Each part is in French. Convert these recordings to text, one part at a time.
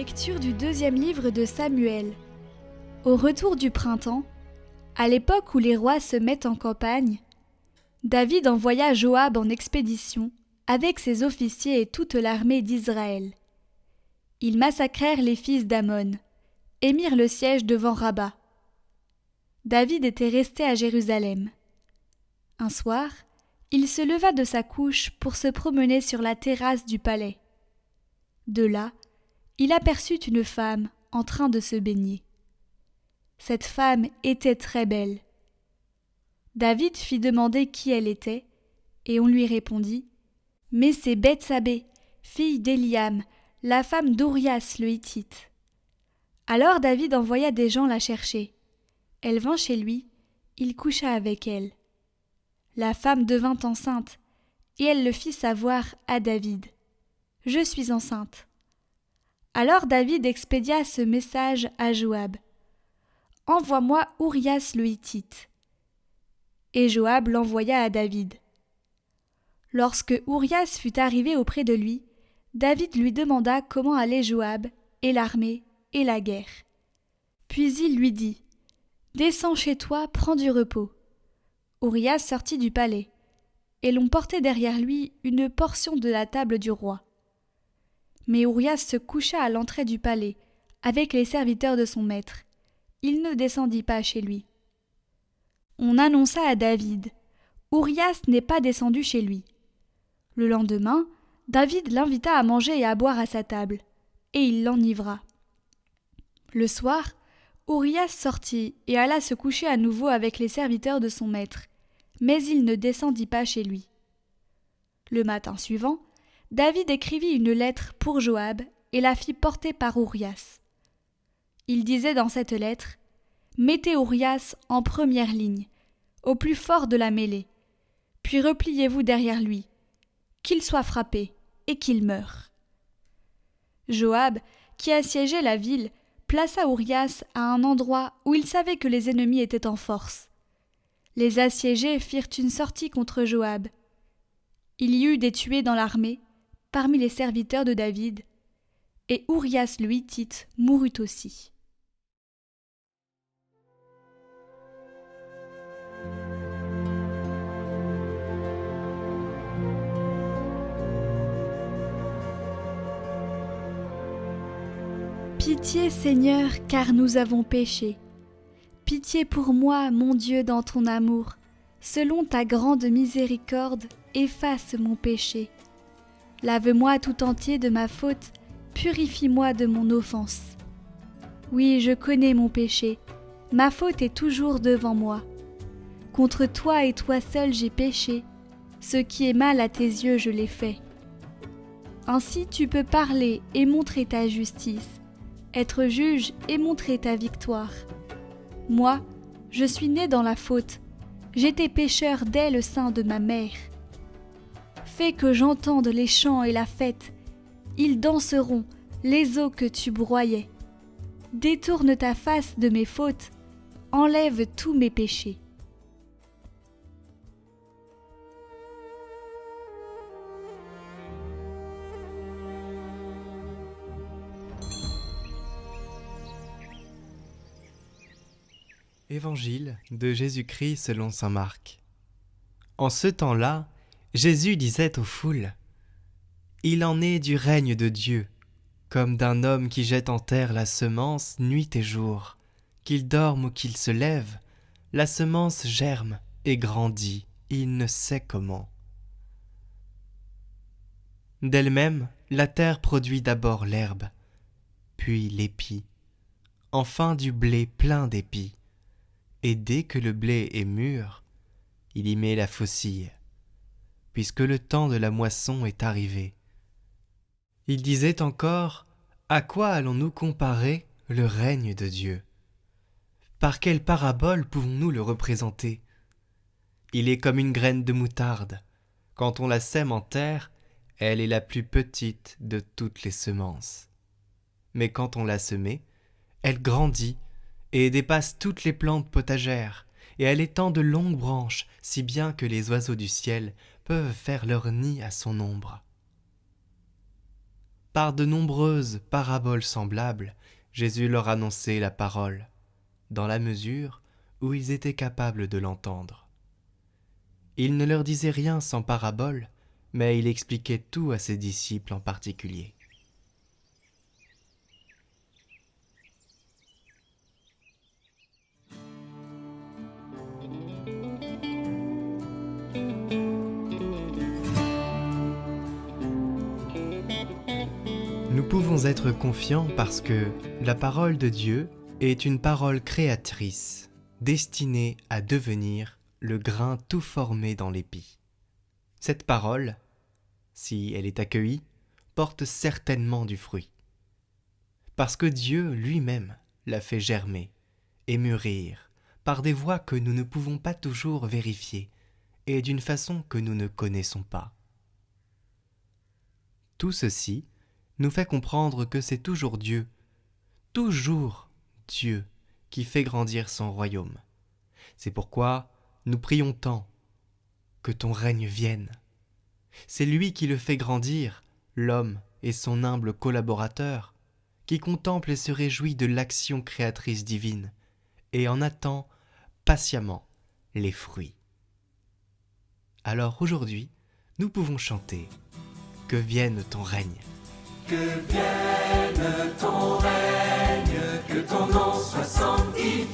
Lecture du 2e livre de Samuel. Au retour du printemps, à l'époque où les rois se mettent en campagne, David envoya Joab en expédition avec ses officiers et toute l'armée d'Israël. Ils massacrèrent les fils d'Ammon et mirent le siège devant Rabba. David était resté à Jérusalem. Un soir, il se leva de sa couche pour se promener sur la terrasse du palais. De là, il aperçut une femme en train de se baigner. Cette femme était très belle. David fit demander qui elle était, et on lui répondit « Mais c'est Bethsabée, fille d'Éliam, la femme d'Urias le Hittite. » Alors David envoya des gens la chercher. Elle vint chez lui, il coucha avec elle. La femme devint enceinte, et elle le fit savoir à David « Je suis enceinte. » Alors David expédia ce message à Joab. « Envoie-moi Urias le Hittite. » Et Joab l'envoya à David. Lorsque Urias fut arrivé auprès de lui, David lui demanda comment allait Joab, et l'armée, et la guerre. Puis il lui dit « Descends chez toi, prends du repos. » Urias sortit du palais, et l'on portait derrière lui une portion de la table du roi. Mais Urias se coucha à l'entrée du palais, avec les serviteurs de son maître. Il ne descendit pas chez lui. On annonça à David « Urias n'est pas descendu chez lui. » Le lendemain, David l'invita à manger et à boire à sa table, et il l'enivra. Le soir, Urias sortit et alla se coucher à nouveau avec les serviteurs de son maître, mais il ne descendit pas chez lui. Le matin suivant, David écrivit une lettre pour Joab et la fit porter par Urias. Il disait dans cette lettre « Mettez Urias en première ligne, au plus fort de la mêlée, puis repliez-vous derrière lui, qu'il soit frappé et qu'il meure. » Joab, qui assiégeait la ville, plaça Urias à un endroit où il savait que les ennemis étaient en force. Les assiégés firent une sortie contre Joab. Il y eut des tués dans l'armée, parmi les serviteurs de David, et Urias le Hittite mourut aussi. Pitié, Seigneur, car nous avons péché. Pitié pour moi, mon Dieu, dans ton amour. Selon ta grande miséricorde, efface mon péché. Lave-moi tout entier de ma faute, purifie-moi de mon offense. Oui, je connais mon péché, ma faute est toujours devant moi. Contre toi et toi seul j'ai péché, ce qui est mal à tes yeux je l'ai fait. Ainsi tu peux parler et montrer ta justice, être juge et montrer ta victoire. Moi, je suis né dans la faute, j'étais pécheur dès le sein de ma mère. Fais que j'entende les chants et la fête, ils danseront, les eaux que tu broyais. Détourne ta face de mes fautes, enlève tous mes péchés. Évangile de Jésus-Christ selon saint Marc. En ce temps-là, Jésus disait aux foules : « Il en est du règne de Dieu, comme d'un homme qui jette en terre la semence nuit et jour. Qu'il dorme ou qu'il se lève, la semence germe et grandit, il ne sait comment. D'elle-même, la terre produit d'abord l'herbe, puis l'épi, enfin du blé plein d'épis. Et dès que le blé est mûr, il y met la faucille, puisque le temps de la moisson est arrivé. » Il disait encore : « À quoi allons-nous comparer le règne de Dieu ? Par quelle parabole pouvons-nous le représenter ? Il est comme une graine de moutarde. Quand on la sème en terre, elle est la plus petite de toutes les semences. Mais quand on l'a semée, elle grandit et dépasse toutes les plantes potagères, et elle étend de longues branches, si bien que les oiseaux du ciel peuvent faire leur nid à son ombre. Par de nombreuses paraboles semblables, Jésus leur annonçait la parole, dans la mesure où ils étaient capables de l'entendre. Il ne leur disait rien sans parabole, mais il expliquait tout à ses disciples en particulier. Nous pouvons être confiants parce que la parole de Dieu est une parole créatrice, destinée à devenir le grain tout formé dans l'épi. Cette parole, si elle est accueillie, porte certainement du fruit. Parce que Dieu lui-même l'a fait germer et mûrir par des voies que nous ne pouvons pas toujours vérifier et d'une façon que nous ne connaissons pas. Tout ceci nous fait comprendre que c'est toujours Dieu qui fait grandir son royaume. C'est pourquoi nous prions tant que ton règne vienne. C'est lui qui le fait grandir, l'homme et son humble collaborateur, qui contemple et se réjouit de l'action créatrice divine et en attend patiemment les fruits. Alors aujourd'hui, nous pouvons chanter « Que vienne ton règne ». Que vienne ton règne, que ton nom soit sanctifié,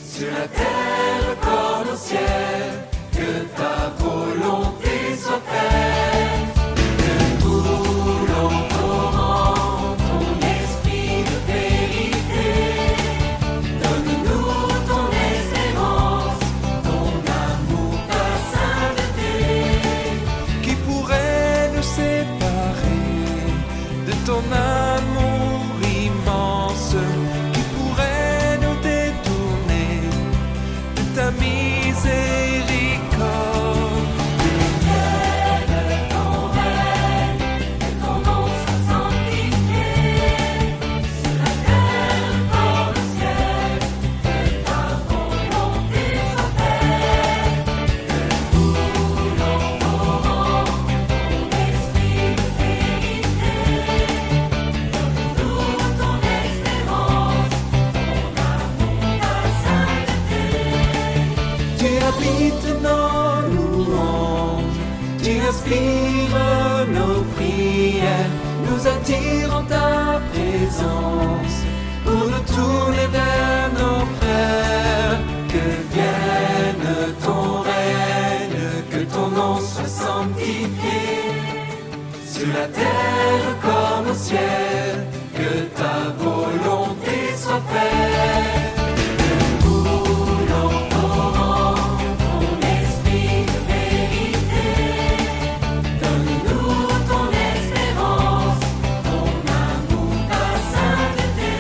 sur la terre comme au ciel, que ta volonté soit faite, que coule en torrent ton esprit de vérité, donne-nous ton espérance, ton amour, ta sainteté, Qui pourrait nous séparer de ton amour immense, qui pourrait nous détourner de ta miséricorde. vienne ton règne, que ton nom soit sanctifié, sur la terre comme au ciel, que ta volonté soit faite, que coule en torrent ton esprit de vérité, donne-nous ton espérance, ton amour, ta sainteté. Tu habites nos louanges, tu inspires nos prières, nous attires en ta présence pour nous tourner vers nos frères. Que vienne ton règne, que ton nom soit sanctifié, sur la terre comme au ciel, que ta volonté soit faite. Que coule en torrent ton esprit de vérité, donne-nous ton espérance, ton amour, ta sainteté.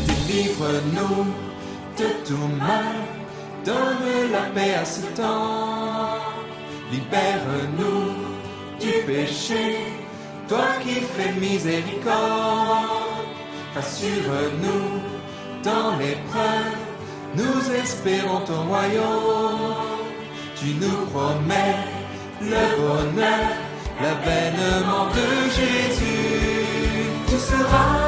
Délivre-nous de tout mal, donne la paix à ce temps. Libère-nous du péché, toi qui fais miséricorde. Rassure-nous dans l'épreuve, nous espérons ton royaume. Tu nous promets le bonheur, l'avènement de Jésus. Tu seras